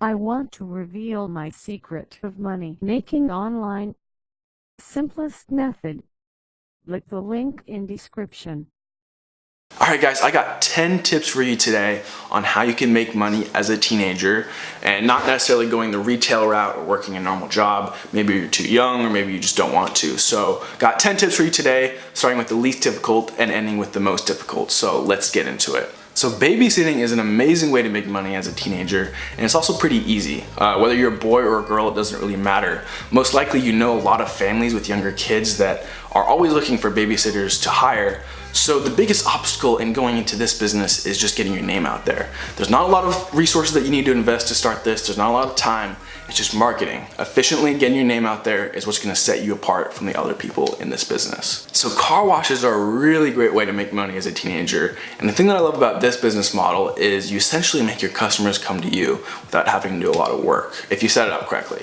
I want to reveal my secret of money making online. Simplest method. Click the link in description. Alright guys, I got 10 tips for you today on how you can make money as a teenager and not necessarily going the retail route or working a normal job. Maybe you're too young or maybe you just don't want to. So got 10 tips for you today, starting with the least difficult and ending with the most difficult. So let's get into it. So babysitting is an amazing way to make money as a teenager, and it's also pretty easy. Whether you're a boy or a girl, it doesn't really matter. Most likely you know a lot of families with younger kids that are always looking for babysitters to hire. So the biggest obstacle in going into this business is just getting your name out there. There's not a lot of resources that you need to invest to start this. There's not a lot of time. It's just marketing. Efficiently getting your name out there is what's gonna set you apart from the other people in this business. So car washes are a really great way to make money as a teenager. And the thing that I love about this business model is you essentially make your customers come to you without having to do a lot of work if you set it up correctly.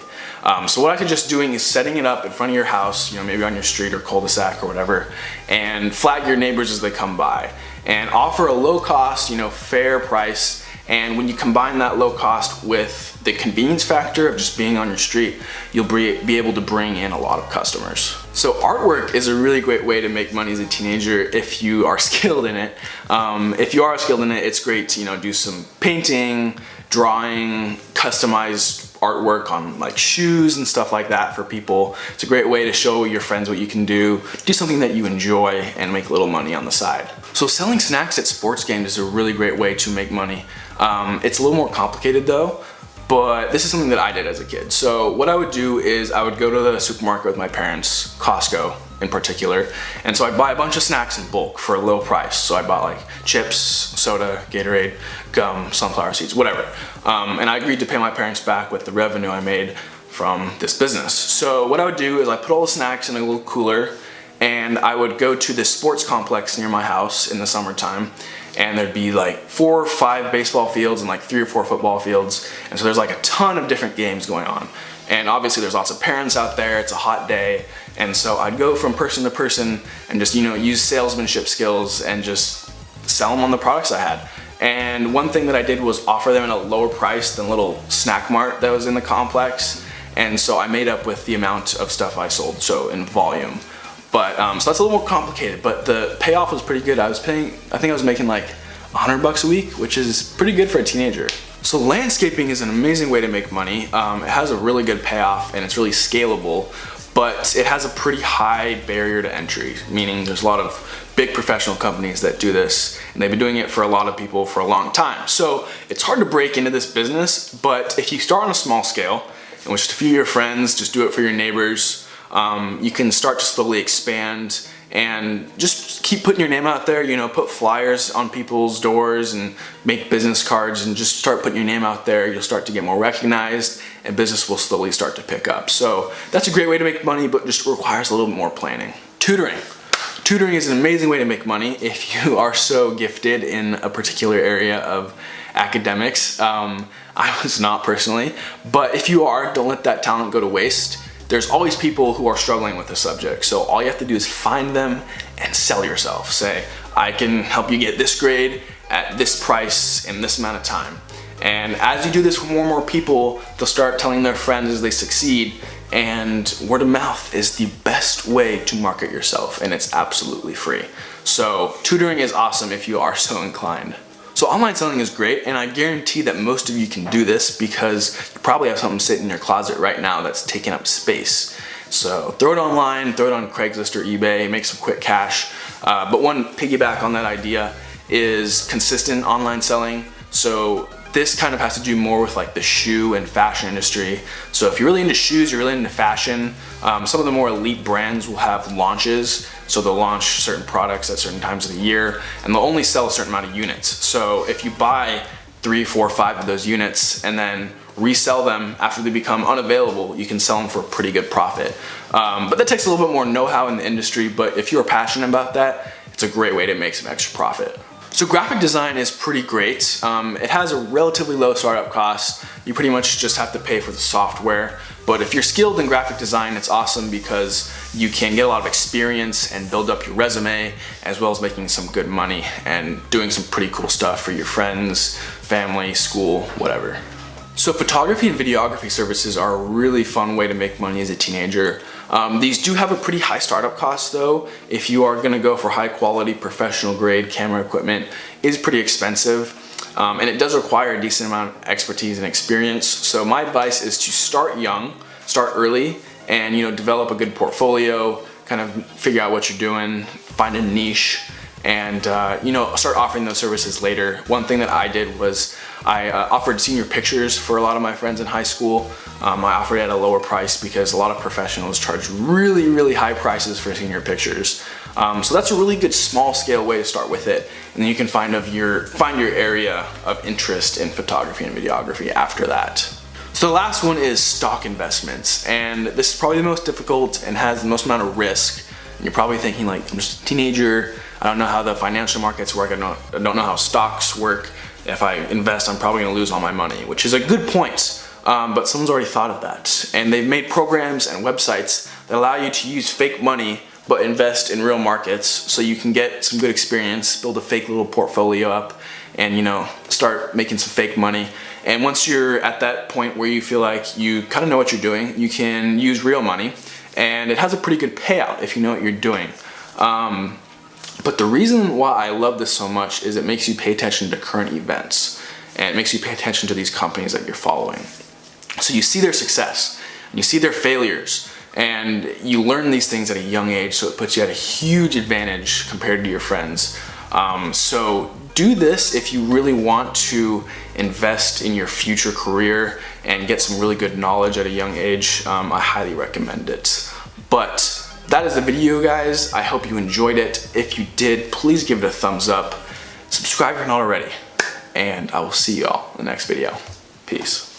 So what I suggest doing is setting it up in front of your house, maybe on your street or cul-de-sac or whatever, and flag your neighbors as they come by and offer a low cost, fair price. And when you combine that low cost with the convenience factor of just being on your street, you'll be able to bring in a lot of customers. So artwork is a really great way to make money as a teenager if you are skilled in it. If you are skilled in it, it's great to do some painting, drawing, customized artwork on like shoes and stuff like that for people. It's a great way to show your friends what you can do something that you enjoy and make a little money on the side. So selling snacks at sports games is a really great way to make money. It's a little more complicated though, but this is something that I did as a kid. So what I would do is I would go to the supermarket with my parents, Costco in particular, and so I'd buy a bunch of snacks in bulk for a low price. So I bought like chips, soda, Gatorade, gum, sunflower seeds, whatever. And I agreed to pay my parents back with the revenue I made from this business. So what I would do is I put all the snacks in a little cooler and I would go to this sports complex near my house in the summertime, and there'd be like 4 or 5 baseball fields and like 3 or 4 football fields. And so there's like a ton of different games going on. And obviously there's lots of parents out there, it's a hot day. And so I'd go from person to person and just, use salesmanship skills and just sell them on the products I had. And one thing that I did was offer them at a lower price than a little snack mart that was in the complex. And so I made up with the amount of stuff I sold, so in volume. But so that's a little more complicated, but the payoff was pretty good. I think I was making like $100 a week, which is pretty good for a teenager. So landscaping is an amazing way to make money. It has a really good payoff and it's really scalable, but it has a pretty high barrier to entry, meaning there's a lot of big professional companies that do this, and they've been doing it for a lot of people for a long time. So it's hard to break into this business, but if you start on a small scale, and with just a few of your friends, just do it for your neighbors, you can start to slowly expand and just keep putting your name out there, put flyers on people's doors and make business cards and just start putting your name out there. You'll start to get more recognized and business will slowly start to pick up. So that's a great way to make money, but just requires a little bit more planning. Tutoring. Tutoring is an amazing way to make money if you are so gifted in a particular area of academics. I was not personally, but if you are, don't let that talent go to waste. There's always people who are struggling with the subject, so all you have to do is find them and sell yourself. Say, I can help you get this grade at this price in this amount of time. And as you do this with more and more people, they'll start telling their friends as they succeed, and word of mouth is the best way to market yourself, and it's absolutely free. So tutoring is awesome if you are so inclined. So online selling is great, and I guarantee that most of you can do this because you probably have something sitting in your closet right now that's taking up space. So throw it online, throw it on Craigslist or eBay, make some quick cash. But one piggyback on that idea is consistent online selling. So this kind of has to do more with like the shoe and fashion industry. So if you're really into shoes, you're really into fashion, some of the more elite brands will have launches. So they'll launch certain products at certain times of the year and they'll only sell a certain amount of units. So if you buy 3, 4, 5 of those units and then resell them after they become unavailable, you can sell them for a pretty good profit. But that takes a little bit more know-how in the industry, but if you're passionate about that, it's a great way to make some extra profit. So graphic design is pretty great. It has a relatively low startup cost. You pretty much just have to pay for the software. But if you're skilled in graphic design, it's awesome because you can get a lot of experience and build up your resume, as well as making some good money and doing some pretty cool stuff for your friends, family, school, whatever. So photography and videography services are a really fun way to make money as a teenager. These do have a pretty high startup cost though. If you are gonna go for high quality professional grade camera equipment, it is pretty expensive. And it does require a decent amount of expertise and experience. So my advice is to start young, start early, and develop a good portfolio, kind of figure out what you're doing, find a niche, and start offering those services later. One thing that I did was I offered senior pictures for a lot of my friends in high school. I offered it at a lower price because a lot of professionals charge really, really high prices for senior pictures. So that's a really good small scale way to start with it. And then you can find your area of interest in photography and videography after that. So the last one is stock investments. And this is probably the most difficult and has the most amount of risk. And you're probably thinking like, I'm just a teenager. I don't know how the financial markets work. I don't know how stocks work. If I invest, I'm probably gonna lose all my money, which is a good point. But someone's already thought of that. And they've made programs and websites that allow you to use fake money but invest in real markets so you can get some good experience, build a fake little portfolio up, and start making some fake money. And once you're at that point where you feel like you kind of know what you're doing, you can use real money, and it has a pretty good payout if you know what you're doing. But the reason why I love this so much is it makes you pay attention to current events, and it makes you pay attention to these companies that you're following. So you see their success, and you see their failures, and you learn these things at a young age, so it puts you at a huge advantage compared to your friends. So do this if you really want to invest in your future career and get some really good knowledge at a young age. I highly recommend it. But that is the video, guys. I hope you enjoyed it. If you did, please give it a thumbs up. Subscribe if you're not already. And I will see y'all in the next video. Peace.